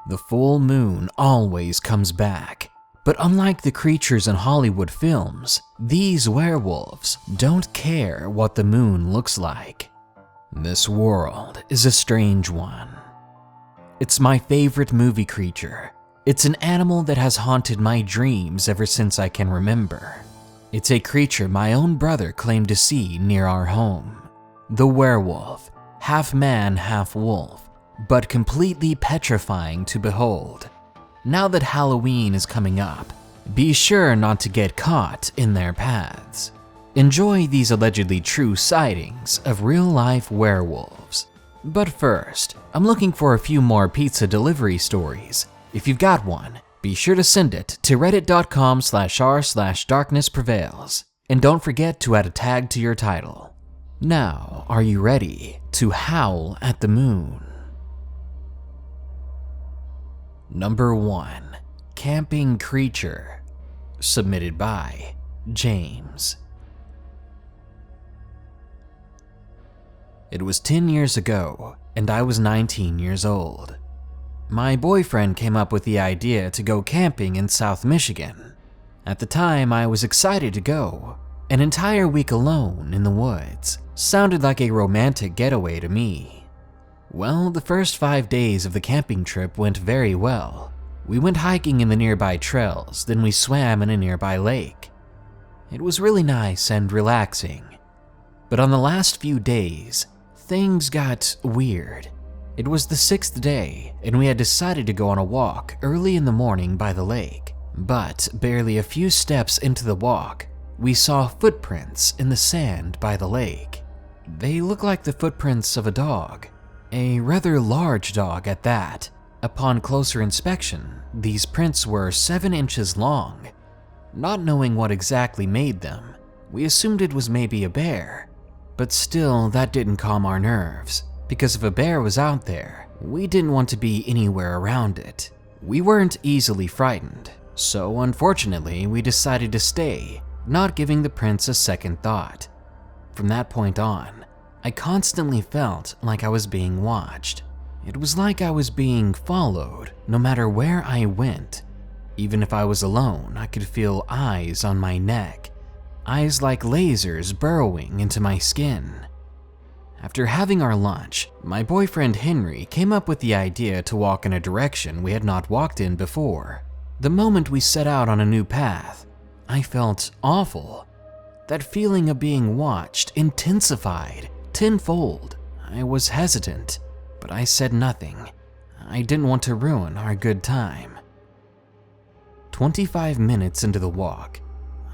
The full moon always comes back. But unlike the creatures in Hollywood films, these werewolves don't care what the moon looks like. This world is a strange one. It's my favorite movie creature. It's an animal that has haunted my dreams ever since I can remember. It's a creature my own brother claimed to see near our home. The werewolf, half man, half wolf, but completely petrifying to behold. Now that Halloween is coming up, be sure not to get caught in their paths. Enjoy these allegedly true sightings of real-life werewolves. But first, I'm looking for a few more pizza delivery stories. If you've got one, be sure to send it to reddit.com/r/darknessprevails. And don't forget to add a tag to your title. Now, are you ready to howl at the moon? Number 1. Camping Creature. Submitted by James. It was 10 years ago, and I was 19 years old. My boyfriend came up with the idea to go camping in South Michigan. At the time, I was excited to go. An entire week alone in the woods sounded like a romantic getaway to me. Well, the first 5 days of the camping trip went very well. We went hiking in the nearby trails, then we swam in a nearby lake. It was really nice and relaxing. But on the last few days, things got weird. It was the 6th day, and we had decided to go on a walk early in the morning by the lake. But barely a few steps into the walk, we saw footprints in the sand by the lake. They looked like the footprints of a dog. A rather large dog at that. Upon closer inspection, these prints were 7 inches long. Not knowing what exactly made them, we assumed it was maybe a bear. But still, that didn't calm our nerves, because if a bear was out there, we didn't want to be anywhere around it. We weren't easily frightened, so unfortunately, we decided to stay, not giving the prints a second thought. From that point on, I constantly felt like I was being watched. It was like I was being followed no matter where I went. Even if I was alone, I could feel eyes on my neck, eyes like lasers burrowing into my skin. After having our lunch, my boyfriend Henry came up with the idea to walk in a direction we had not walked in before. The moment we set out on a new path, I felt awful. That feeling of being watched intensified tenfold. I was hesitant, but I said nothing. I didn't want to ruin our good time. 25 minutes into the walk,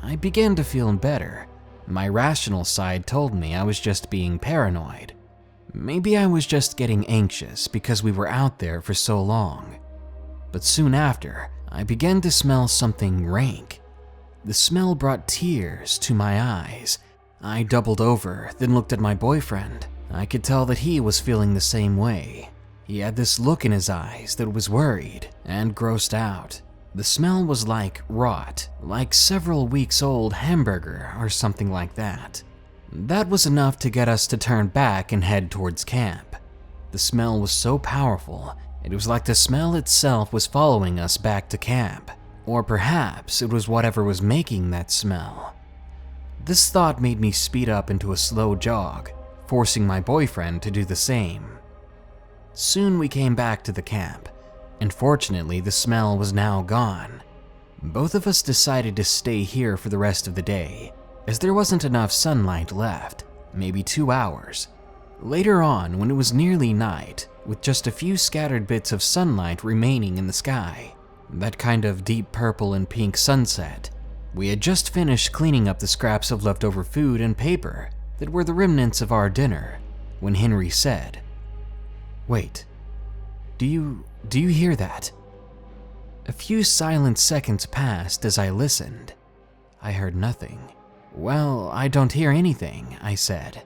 I began to feel better. My rational side told me I was just being paranoid. Maybe I was just getting anxious because we were out there for so long. But soon after, I began to smell something rank. The smell brought tears to my eyes. I doubled over, then looked at my boyfriend. I could tell that he was feeling the same way. He had this look in his eyes that was worried and grossed out. The smell was like rot, like several weeks old hamburger or something like that. That was enough to get us to turn back and head towards camp. The smell was so powerful, it was like the smell itself was following us back to camp. Or perhaps it was whatever was making that smell. This thought made me speed up into a slow jog, forcing my boyfriend to do the same. Soon we came back to the camp, and fortunately the smell was now gone. Both of us decided to stay here for the rest of the day, as there wasn't enough sunlight left, maybe 2 hours. Later on, when it was nearly night, with just a few scattered bits of sunlight remaining in the sky, that kind of deep purple and pink sunset, we had just finished cleaning up the scraps of leftover food and paper that were the remnants of our dinner, when Henry said, "Wait, do you hear that?" A few silent seconds passed as I listened. I heard nothing. "Well, I don't hear anything," I said.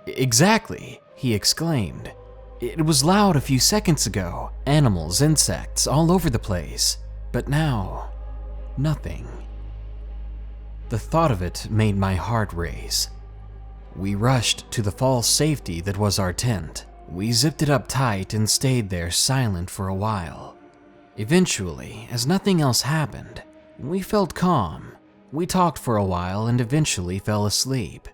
"Exactly," he exclaimed. "It was loud a few seconds ago, animals, insects, all over the place. But now, nothing." The thought of it made my heart race. We rushed to the false safety that was our tent. We zipped it up tight and stayed there silent for a while. Eventually, as nothing else happened, we felt calm. We talked for a while and eventually fell asleep.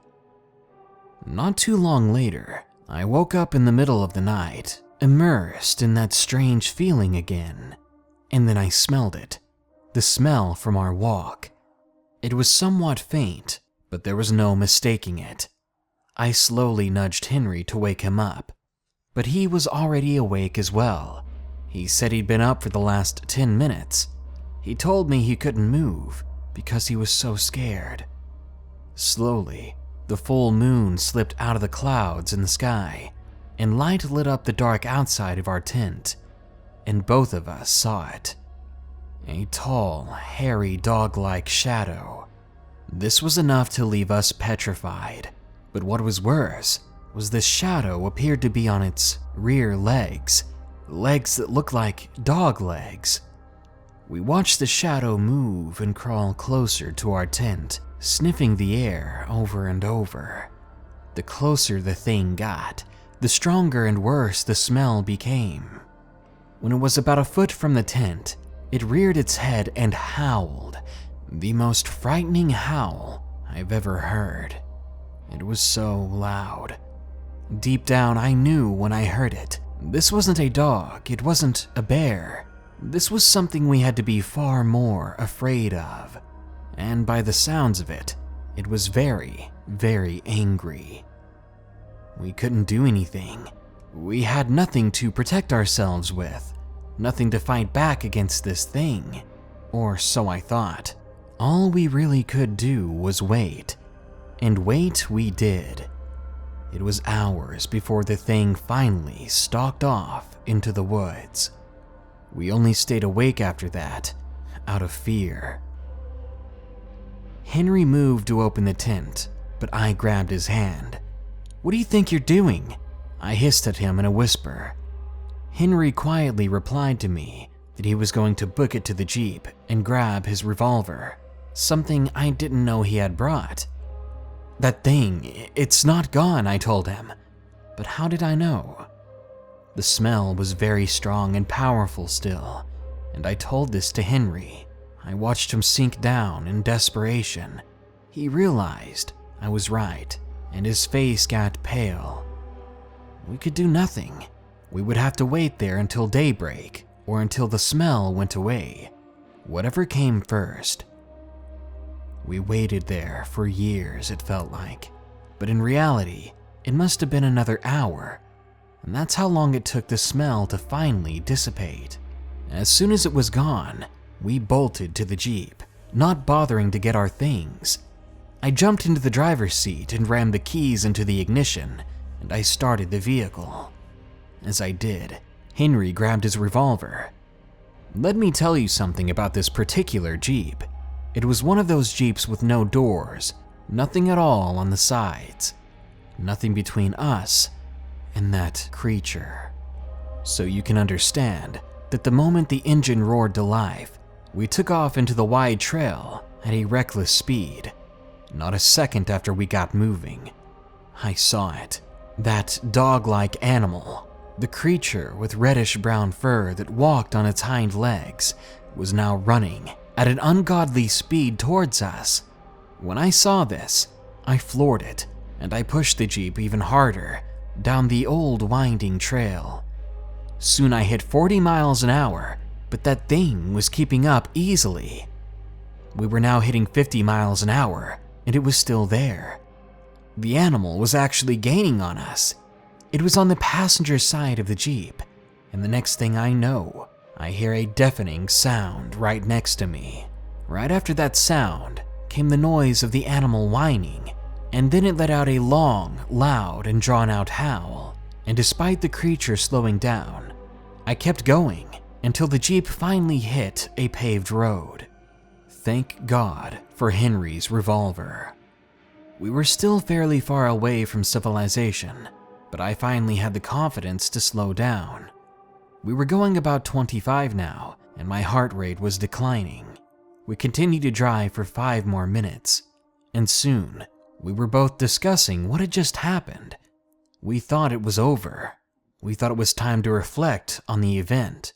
Not too long later, I woke up in the middle of the night, immersed in that strange feeling again, and then I smelled it, the smell from our walk. It was somewhat faint, but there was no mistaking it. I slowly nudged Henry to wake him up, but he was already awake as well. He said he'd been up for the last 10 minutes. He told me he couldn't move because he was so scared. Slowly, the full moon slipped out of the clouds in the sky, and light lit up the dark outside of our tent, and both of us saw it. A tall, hairy, dog-like shadow. This was enough to leave us petrified, but what was worse was this shadow appeared to be on its rear legs that looked like dog legs. We watched the shadow move and crawl closer to our tent, sniffing the air over and over. The closer the thing got, the stronger and worse the smell became. When it was about a foot from the tent, it reared its head and howled, the most frightening howl I've ever heard. It was so loud. Deep down, I knew when I heard it. This wasn't a dog, it wasn't a bear. This was something we had to be far more afraid of. And by the sounds of it, it was very, very angry. We couldn't do anything. We had nothing to protect ourselves with, nothing to fight back against this thing, or so I thought. All we really could do was wait, and wait we did. It was hours before the thing finally stalked off into the woods. We only stayed awake after that, out of fear. Henry moved to open the tent, but I grabbed his hand. "What do you think you're doing?" I hissed at him in a whisper. Henry quietly replied to me that he was going to book it to the Jeep and grab his revolver, something I didn't know he had brought. "That thing, it's not gone," I told him. But how did I know? The smell was very strong and powerful still, and I told this to Henry. I watched him sink down in desperation. He realized I was right, and his face got pale. We could do nothing. We would have to wait there until daybreak, or until the smell went away, whatever came first. We waited there for years, it felt like, but in reality, it must have been another hour, and that's how long it took the smell to finally dissipate. As soon as it was gone, we bolted to the Jeep, not bothering to get our things. I jumped into the driver's seat and rammed the keys into the ignition, and I started the vehicle. As I did, Henry grabbed his revolver. Let me tell you something about this particular Jeep. It was one of those Jeeps with no doors, nothing at all on the sides, nothing between us and that creature. So you can understand that the moment the engine roared to life, we took off into the wide trail at a reckless speed. Not a second after we got moving, I saw it. That dog-like animal, the creature with reddish-brown fur that walked on its hind legs, was now running at an ungodly speed towards us. When I saw this, I floored it, and I pushed the Jeep even harder down the old winding trail. Soon I hit 40 miles an hour, but that thing was keeping up easily. We were now hitting 50 miles an hour, and it was still there. The animal was actually gaining on us. It was on the passenger side of the Jeep, and the next thing I know, I hear a deafening sound right next to me. Right after that sound came the noise of the animal whining, and then it let out a long, loud, and drawn-out howl. And despite the creature slowing down, I kept going until the Jeep finally hit a paved road. Thank God for Henry's revolver. We were still fairly far away from civilization, but I finally had the confidence to slow down. We were going about 25 now, and my heart rate was declining. We continued to drive for 5 more minutes, and soon we were both discussing what had just happened. We thought it was over. We thought it was time to reflect on the event.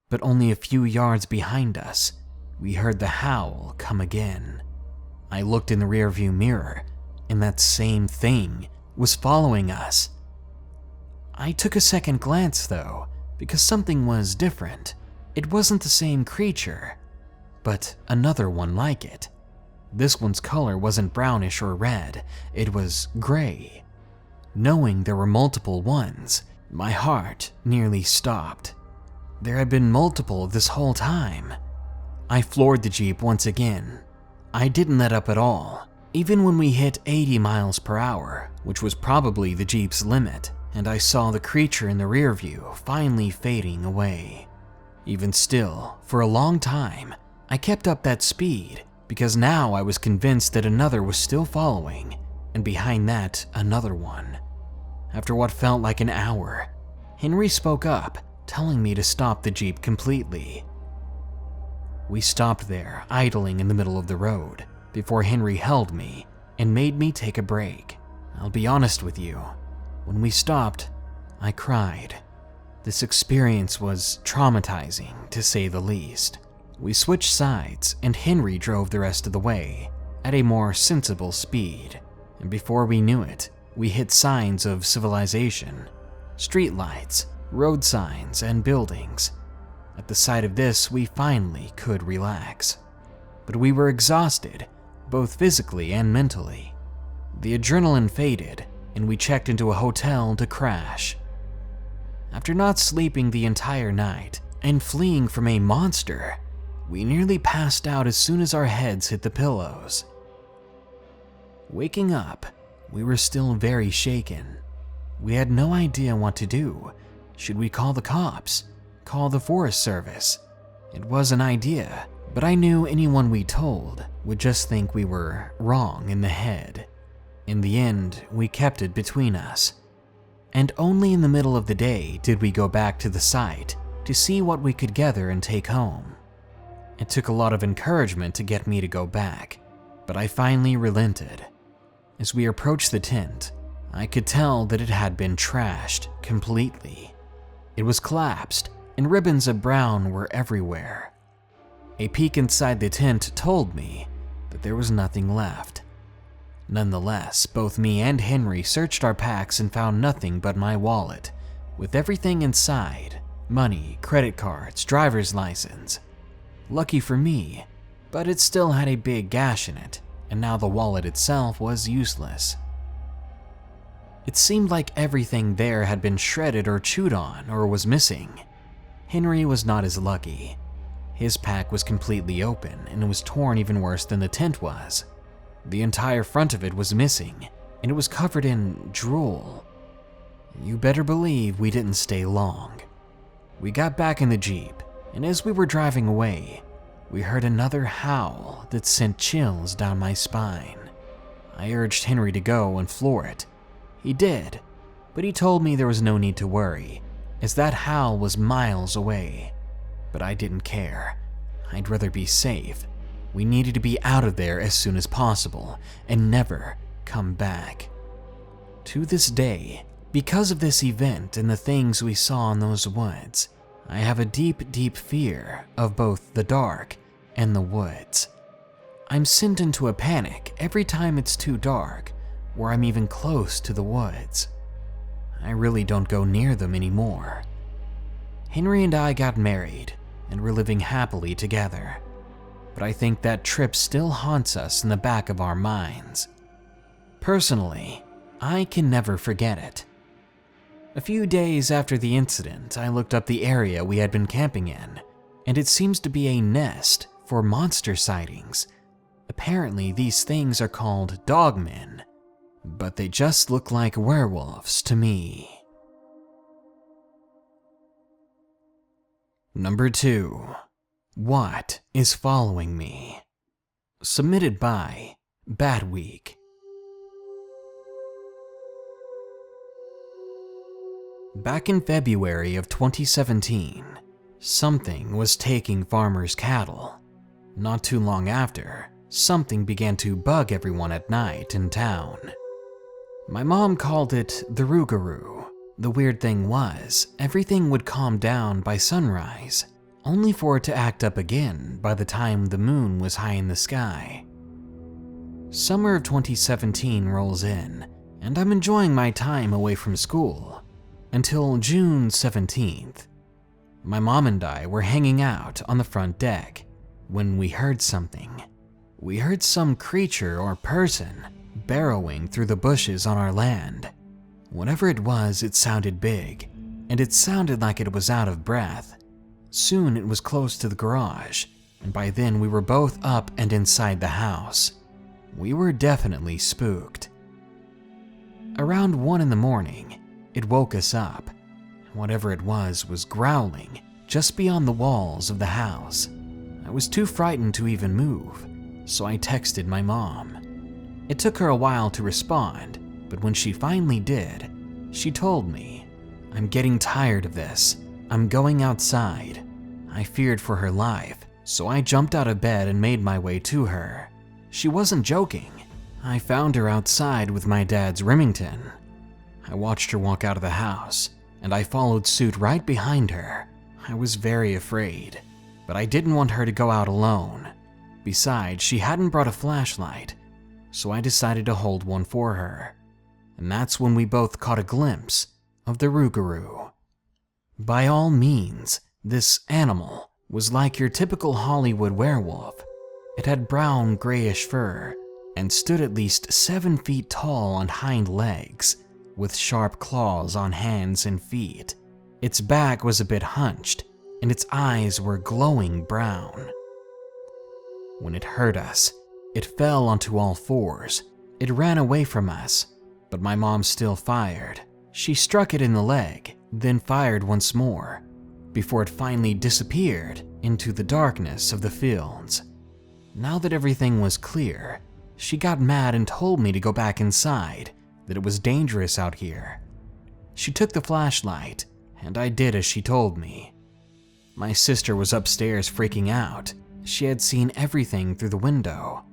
But only a few yards behind us, we heard the howl come again. I looked in the rearview mirror, and that same thing was following us. I took a second glance though, because something was different. It wasn't the same creature, but another one like it. This one's color wasn't brownish or red, it was gray. Knowing there were multiple ones, my heart nearly stopped. There had been multiple this whole time. I floored the Jeep once again. I didn't let up at all, even when we hit 80 miles per hour, which was probably the Jeep's limit, and I saw the creature in the rear view finally fading away. Even still, for a long time, I kept up that speed because now I was convinced that another was still following, and behind that, another one. After what felt like an hour, Henry spoke up, telling me to stop the Jeep completely. We stopped there, idling in the middle of the road, before Henry held me and made me take a break. I'll be honest with you, when we stopped, I cried. This experience was traumatizing, to say the least. We switched sides, and Henry drove the rest of the way, at a more sensible speed, and before we knew it, we hit signs of civilization, streetlights, road signs, and buildings. At the sight of this, we finally could relax. But we were exhausted, both physically and mentally. The adrenaline faded, and we checked into a hotel to crash. After not sleeping the entire night and fleeing from a monster, we nearly passed out as soon as our heads hit the pillows. Waking up, we were still very shaken. We had no idea what to do. Should we call the cops? Call the Forest Service? It was an idea, but I knew anyone we told would just think we were wrong in the head. In the end, we kept it between us. And only in the middle of the day did we go back to the site to see what we could gather and take home. It took a lot of encouragement to get me to go back, but I finally relented. As we approached the tent, I could tell that it had been trashed completely. It was collapsed, and ribbons of brown were everywhere. A peek inside the tent told me that there was nothing left. Nonetheless, both me and Henry searched our packs and found nothing but my wallet, with everything inside: money, credit cards, driver's license. Lucky for me, but it still had a big gash in it, and now the wallet itself was useless. It seemed like everything there had been shredded or chewed on or was missing. Henry was not as lucky. His pack was completely open and it was torn even worse than the tent was. The entire front of it was missing, and it was covered in drool. You better believe we didn't stay long. We got back in the Jeep, and as we were driving away, we heard another howl that sent chills down my spine. I urged Henry to go and floor it. He did, but he told me there was no need to worry, as that howl was miles away. But I didn't care. I'd rather be safe. We needed to be out of there as soon as possible and never come back. To this day, because of this event and the things we saw in those woods, I have a deep, deep fear of both the dark and the woods. I'm sent into a panic every time it's too dark or I'm even close to the woods. I really don't go near them anymore. Henry and I got married and we're living happily together. But I think that trip still haunts us in the back of our minds. Personally, I can never forget it. A few days after the incident, I looked up the area we had been camping in, and it seems to be a nest for monster sightings. Apparently, these things are called dogmen, but they just look like werewolves to me. Number 2. What is following me? Submitted by BATWEEK. Back in February of 2017, something was taking farmers' cattle. Not too long after, something began to bug everyone at night in town. My mom called it the Rougarou. The weird thing was, everything would calm down by sunrise, only for it to act up again by the time the moon was high in the sky. Summer of 2017 rolls in, and I'm enjoying my time away from school until June 17th. My mom and I were hanging out on the front deck when we heard something. We heard some creature or person burrowing through the bushes on our land. Whatever it was, it sounded big, and it sounded like it was out of breath. Soon it was close to the garage, and by then we were both up and inside the house. We were definitely spooked. Around 1 in the morning, it woke us up. Whatever it was growling just beyond the walls of the house. I was too frightened to even move, so I texted my mom. It took her a while to respond, but when she finally did, she told me, "I'm getting tired of this. I'm going outside." I feared for her life, so I jumped out of bed and made my way to her. She wasn't joking. I found her outside with my dad's Remington. I watched her walk out of the house, and I followed suit right behind her. I was very afraid, but I didn't want her to go out alone. Besides, she hadn't brought a flashlight, so I decided to hold one for her. And that's when we both caught a glimpse of the Rougarou. By all means, this animal was like your typical Hollywood werewolf. It had brown, grayish fur and stood at least 7 feet tall on hind legs, with sharp claws on hands and feet. Its back was a bit hunched, and its eyes were glowing brown. When it heard us, it fell onto all fours. It ran away from us, but my mom still fired. She struck it in the leg, then fired once more, before it finally disappeared into the darkness of the fields. Now that everything was clear, she got mad and told me to go back inside, that it was dangerous out here. She took the flashlight, and I did as she told me. My sister was upstairs freaking out. She had seen everything through the window.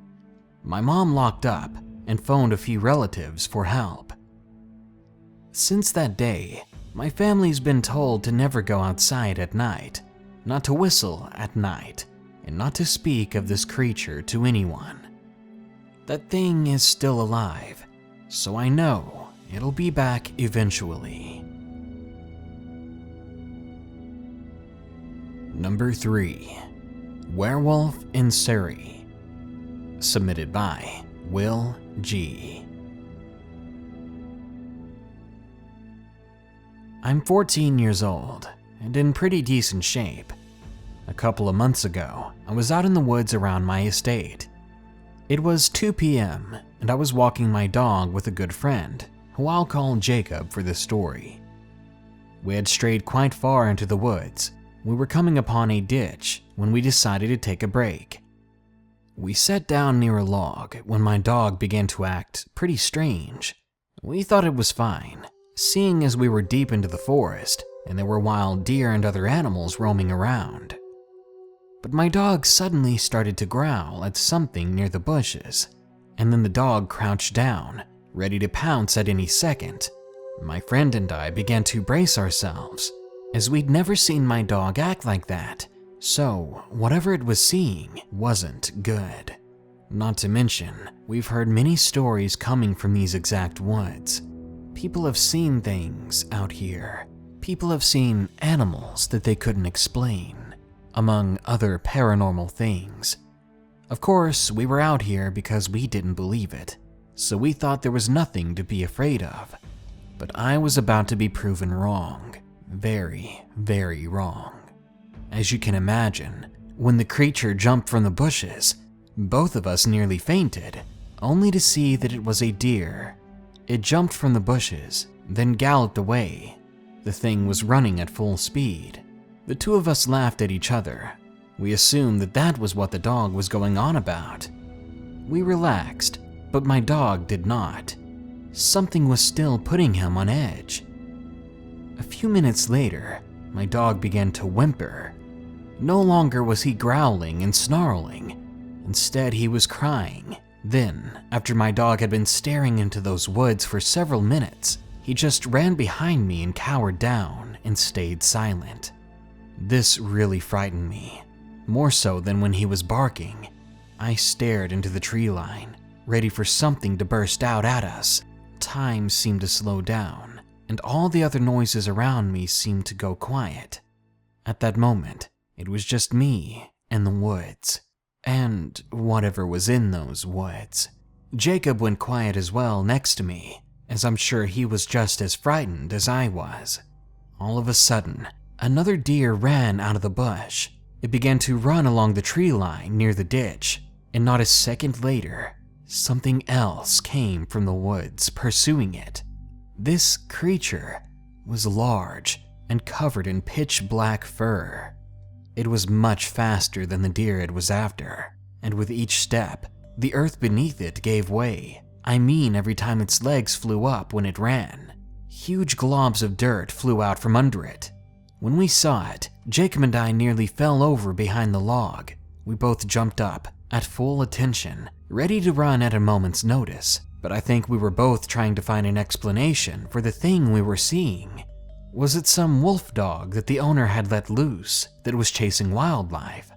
My mom locked up and phoned a few relatives for help. Since that day, my family's been told to never go outside at night, not to whistle at night, and not to speak of this creature to anyone. That thing is still alive, so I know it'll be back eventually. Number 3. Werewolf in Surrey. Submitted by Will G. I'm 14 years old and in pretty decent shape. A couple of months ago, I was out in the woods around my estate. It was 2 p.m. and I was walking my dog with a good friend, who I'll call Jacob for this story. We had strayed quite far into the woods. We were coming upon a ditch when we decided to take a break. We sat down near a log when my dog began to act pretty strange. We thought it was fine, seeing as we were deep into the forest and there were wild deer and other animals roaming around. But my dog suddenly started to growl at something near the bushes, and then the dog crouched down, ready to pounce at any second. My friend and I began to brace ourselves, as we'd never seen my dog act like that, so whatever it was seeing wasn't good. Not to mention, we've heard many stories coming from these exact woods. People have seen things out here. People have seen animals that they couldn't explain, among other paranormal things. Of course, we were out here because we didn't believe it, so we thought there was nothing to be afraid of. But I was about to be proven wrong. Very, very wrong. As you can imagine, when the creature jumped from the bushes, both of us nearly fainted, only to see that it was a deer. It jumped from the bushes, then galloped away. The thing was running at full speed. The two of us laughed at each other. We assumed that that was what the dog was going on about. We relaxed, but my dog did not. Something was still putting him on edge. A few minutes later, my dog began to whimper. No longer was he growling and snarling. Instead, he was crying. Then, after my dog had been staring into those woods for several minutes, he just ran behind me and cowered down and stayed silent. This really frightened me, more so than when he was barking. I stared into the tree line, ready for something to burst out at us. Time seemed to slow down, and all the other noises around me seemed to go quiet. At that moment, it was just me and the woods, and whatever was in those woods. Jacob went quiet as well next to me, as I'm sure he was just as frightened as I was. All of a sudden, another deer ran out of the bush. It began to run along the tree line near the ditch, and not a second later, something else came from the woods pursuing it. This creature was large and covered in pitch black fur. It was much faster than the deer it was after, and with each step, the earth beneath it gave way. I mean, every time its legs flew up when it ran, huge globs of dirt flew out from under it. When we saw it, Jacob and I nearly fell over behind the log. We both jumped up, at full attention, ready to run at a moment's notice, but I think we were both trying to find an explanation for the thing we were seeing. Was it some wolf dog that the owner had let loose that was chasing wildlife?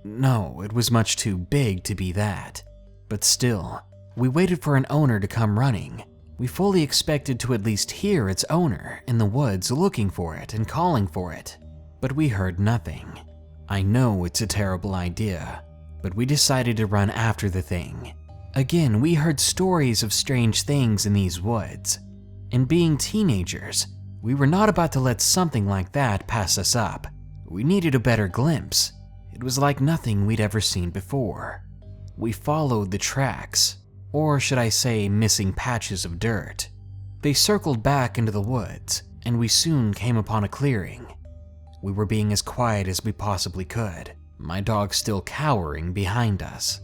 No, it was much too big to be that. But still, we waited for an owner to come running. We fully expected to at least hear its owner in the woods looking for it and calling for it, but we heard nothing. I know it's a terrible idea, but we decided to run after the thing. Again, we heard stories of strange things in these woods, and being teenagers, we were not about to let something like that pass us up. We needed a better glimpse. It was like nothing we'd ever seen before. We followed the tracks, or should I say missing patches of dirt. They circled back into the woods, and we soon came upon a clearing. We were being as quiet as we possibly could, my dog still cowering behind us.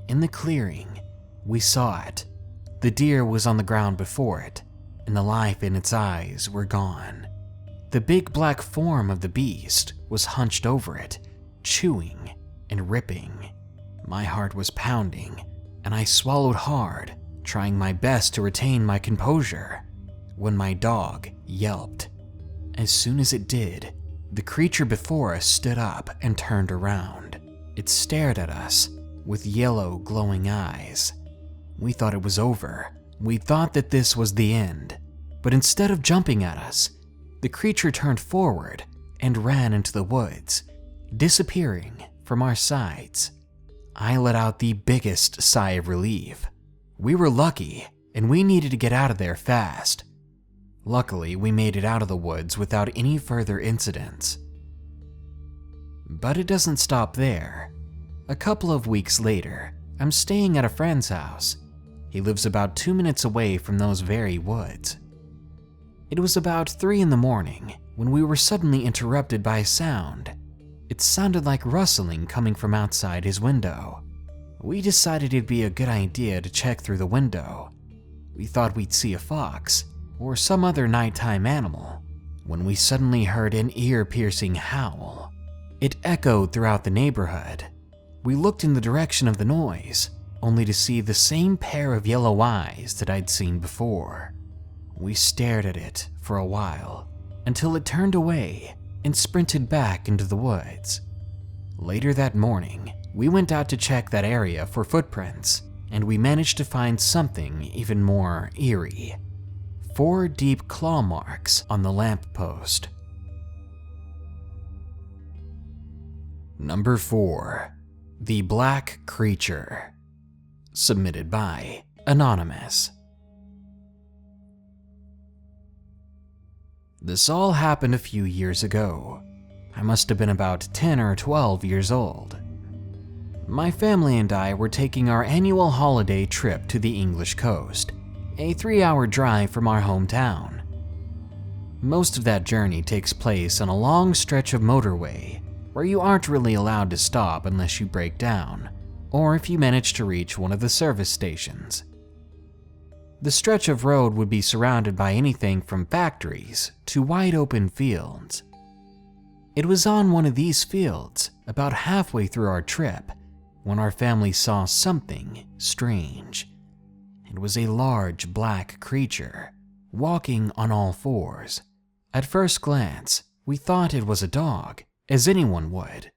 In the clearing, we saw it. The deer was on the ground before it, and the life in its eyes were gone. The big black form of the beast was hunched over it, chewing and ripping. My heart was pounding, and I swallowed hard, trying my best to retain my composure, when my dog yelped. As soon as it did, the creature before us stood up and turned around. It stared at us with yellow glowing eyes. We thought it was over. We thought that this was the end, but instead of jumping at us, the creature turned forward and ran into the woods, disappearing from our sights. I let out the biggest sigh of relief. We were lucky, and we needed to get out of there fast. Luckily, we made it out of the woods without any further incidents. But it doesn't stop there. A couple of weeks later, I'm staying at a friend's house. He lives about 2 minutes away from those very woods. It was about 3 in the morning when we were suddenly interrupted by a sound. It sounded like rustling coming from outside his window. We decided it'd be a good idea to check through the window. We thought we'd see a fox or some other nighttime animal, when we suddenly heard an ear-piercing howl. It echoed throughout the neighborhood. We looked in the direction of the noise, only to see the same pair of yellow eyes that I'd seen before. We stared at it for a while, until it turned away and sprinted back into the woods. Later that morning, we went out to check that area for footprints, and we managed to find something even more eerie. 4 deep claw marks on the lamppost. Number 4. The Black Creature. Submitted by Anonymous. This all happened a few years ago. I must have been about 10 or 12 years old. My family and I were taking our annual holiday trip to the English coast, a 3-hour drive from our hometown. Most of that journey takes place on a long stretch of motorway where you aren't really allowed to stop unless you break down, or if you manage to reach one of the service stations. The stretch of road would be surrounded by anything from factories to wide open fields. It was on one of these fields, about halfway through our trip, when our family saw something strange. It was a large black creature, walking on all fours. At first glance, we thought it was a dog, as anyone would,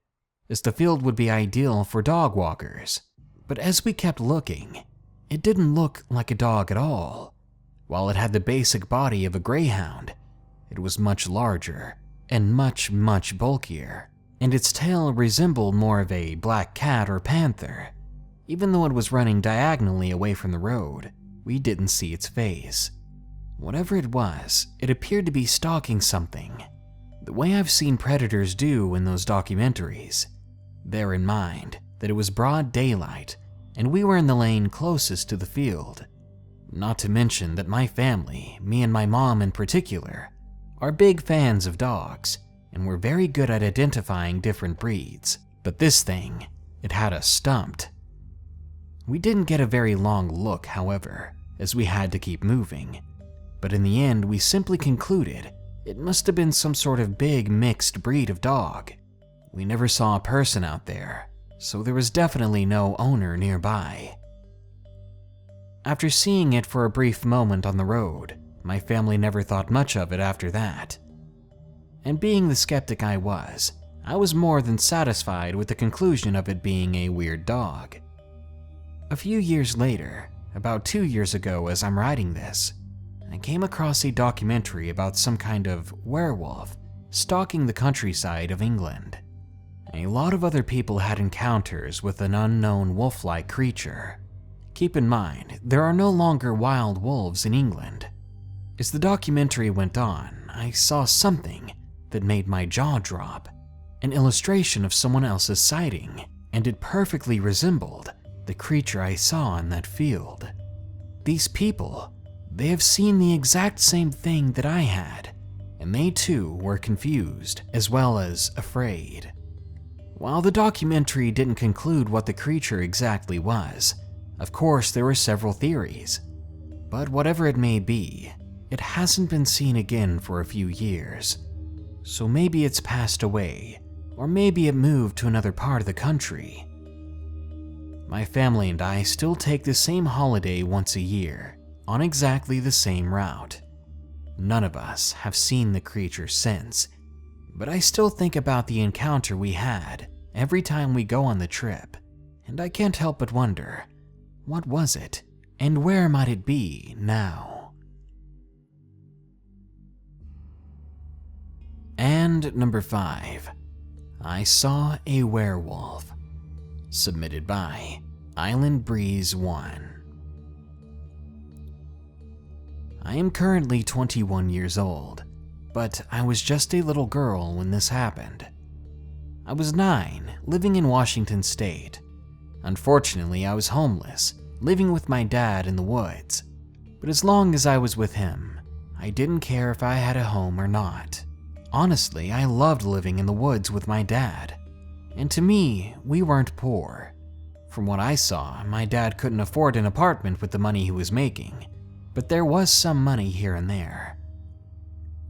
as the field would be ideal for dog walkers. But as we kept looking, it didn't look like a dog at all. While it had the basic body of a greyhound, it was much larger and much bulkier, and its tail resembled more of a black cat or panther. Even though it was running diagonally away from the road, we didn't see its face. Whatever it was, it appeared to be stalking something, the way I've seen predators do in those documentaries. Bear in mind that it was broad daylight and we were in the lane closest to the field. Not to mention that my family, me and my mom in particular, are big fans of dogs and we're very good at identifying different breeds. But this thing, it had us stumped. We didn't get a very long look, however, as we had to keep moving. But in the end, we simply concluded it must have been some sort of big mixed breed of dog. We never saw a person out there, so there was definitely no owner nearby. After seeing it for a brief moment on the road, my family never thought much of it after that. And being the skeptic I was more than satisfied with the conclusion of it being a weird dog. A few years later, about 2 years ago as I'm writing this, I came across a documentary about some kind of werewolf stalking the countryside of England. A lot of other people had encounters with an unknown wolf-like creature. Keep in mind, there are no longer wild wolves in England. As the documentary went on, I saw something that made my jaw drop, an illustration of someone else's sighting, and it perfectly resembled the creature I saw in that field. These people, they have seen the exact same thing that I had, and they too were confused as well as afraid. While the documentary didn't conclude what the creature exactly was, of course there were several theories. But whatever it may be, it hasn't been seen again for a few years. So maybe it's passed away, or maybe it moved to another part of the country. My family and I still take the same holiday once a year, on exactly the same route. None of us have seen the creature since, but I still think about the encounter we had every time we go on the trip, and I can't help but wonder, what was it, and where might it be now? And number 5, I saw a werewolf. Submitted by Island Breeze 1. I am currently 21 years old, but I was just a little girl when this happened. I was 9, living in Washington State. Unfortunately, I was homeless, living with my dad in the woods. But as long as I was with him, I didn't care if I had a home or not. Honestly, I loved living in the woods with my dad. And to me, we weren't poor. From what I saw, my dad couldn't afford an apartment with the money he was making, but there was some money here and there.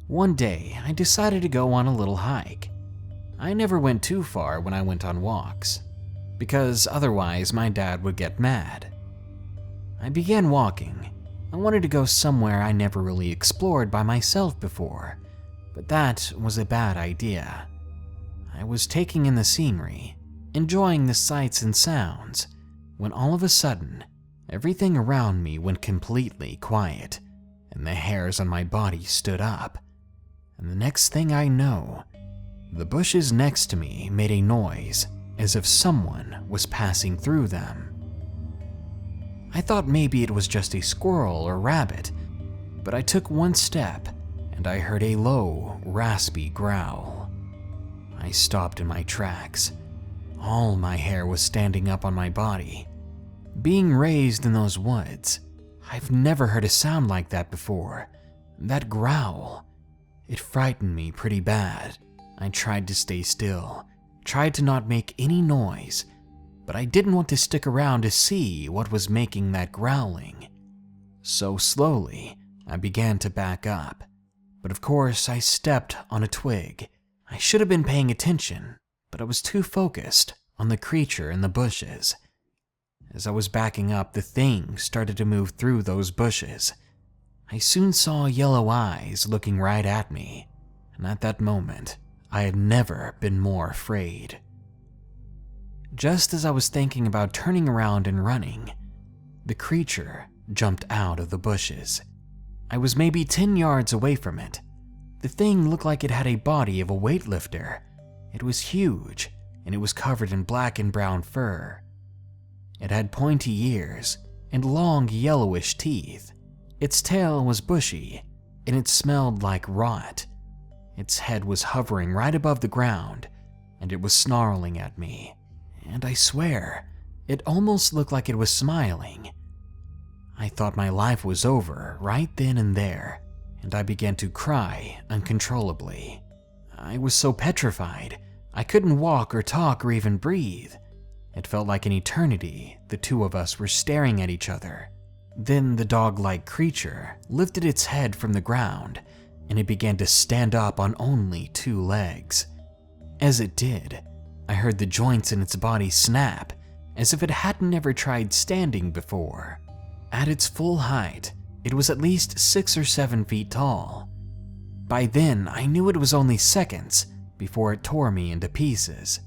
One day, I decided to go on a little hike. I never went too far when I went on walks, because otherwise my dad would get mad. I began walking. I wanted to go somewhere I never really explored by myself before, but that was a bad idea. I was taking in the scenery, enjoying the sights and sounds, when all of a sudden, everything around me went completely quiet, and the hairs on my body stood up. And the next thing I know, the bushes next to me made a noise as if someone was passing through them. I thought maybe it was just a squirrel or rabbit, but I took one step and I heard a low, raspy growl. I stopped in my tracks. All my hair was standing up on my body. Being raised in those woods, I've never heard a sound like that before. That growl, it frightened me pretty bad. I tried to stay still, tried to not make any noise, but I didn't want to stick around to see what was making that growling. So slowly, I began to back up. But of course, I stepped on a twig. I should have been paying attention, but I was too focused on the creature in the bushes. As I was backing up, the thing started to move through those bushes. I soon saw yellow eyes looking right at me, and at that moment, I had never been more afraid. Just as I was thinking about turning around and running, the creature jumped out of the bushes. I was maybe 10 yards away from it. The thing looked like it had a body of a weightlifter. It was huge, and it was covered in black and brown fur. It had pointy ears and long yellowish teeth. Its tail was bushy, and it smelled like rot. Its head was hovering right above the ground, and it was snarling at me. And I swear, it almost looked like it was smiling. I thought my life was over right then and there, and I began to cry uncontrollably. I was so petrified, I couldn't walk or talk or even breathe. It felt like an eternity the two of us were staring at each other. Then the dog-like creature lifted its head from the ground, and it began to stand up on only 2 legs. As it did, I heard the joints in its body snap, as if it hadn't ever tried standing before. At its full height, it was at least 6 or 7 feet tall. By then, I knew it was only seconds before it tore me into pieces.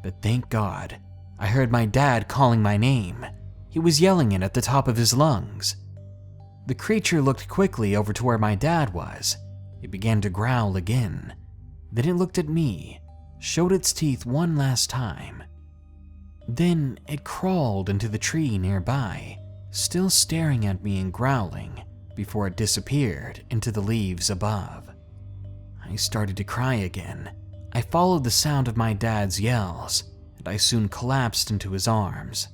But thank God, I heard my dad calling my name. He was yelling it at the top of his lungs. The creature looked quickly over to where my dad was. It began to growl again. Then it looked at me, showed its teeth one last time. Then it crawled into the tree nearby, still staring at me and growling, before it disappeared into the leaves above. I started to cry again. I followed the sound of my dad's yells, and I soon collapsed into his arms.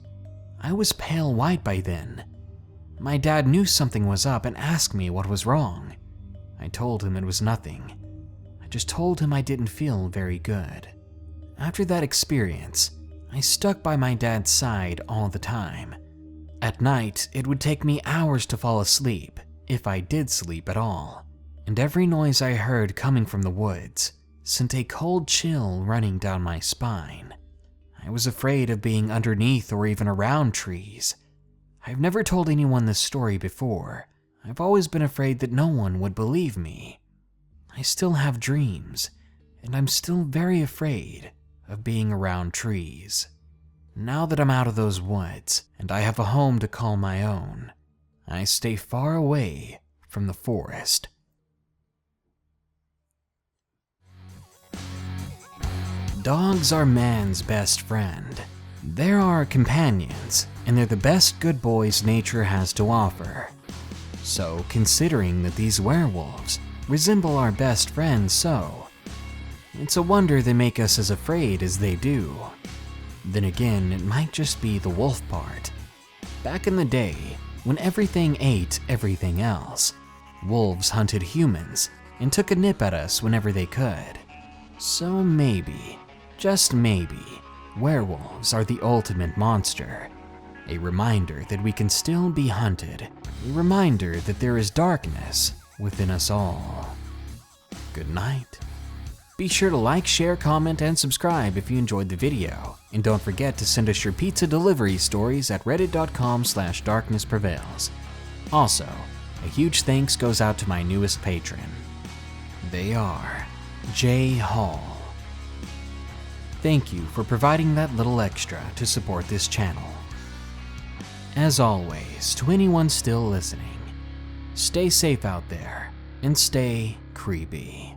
I was pale white by then. My dad knew something was up and asked me what was wrong. I told him it was nothing. I just told him I didn't feel very good. After that experience, I stuck by my dad's side all the time. At night, it would take me hours to fall asleep, if I did sleep at all, and every noise I heard coming from the woods sent a cold chill running down my spine. I was afraid of being underneath or even around trees. I've never told anyone this story before. I've always been afraid that no one would believe me. I still have dreams, and I'm still very afraid of being around trees. Now that I'm out of those woods and I have a home to call my own, I stay far away from the forest. Dogs are man's best friend. They're our companions, and they're the best good boys nature has to offer. So, considering that these werewolves resemble our best friends so, it's a wonder they make us as afraid as they do. Then again, it might just be the wolf part. Back in the day, when everything ate everything else, wolves hunted humans and took a nip at us whenever they could. So maybe, just maybe, werewolves are the ultimate monster. A reminder that we can still be hunted. A reminder that there is darkness within us all. Good night. Be sure to like, share, comment, and subscribe if you enjoyed the video. And don't forget to send us your pizza delivery stories at reddit.com/darknessprevails. Also, a huge thanks goes out to my newest patron. They are Jay Hall. Thank you for providing that little extra to support this channel. As always, to anyone still listening, stay safe out there and stay creepy.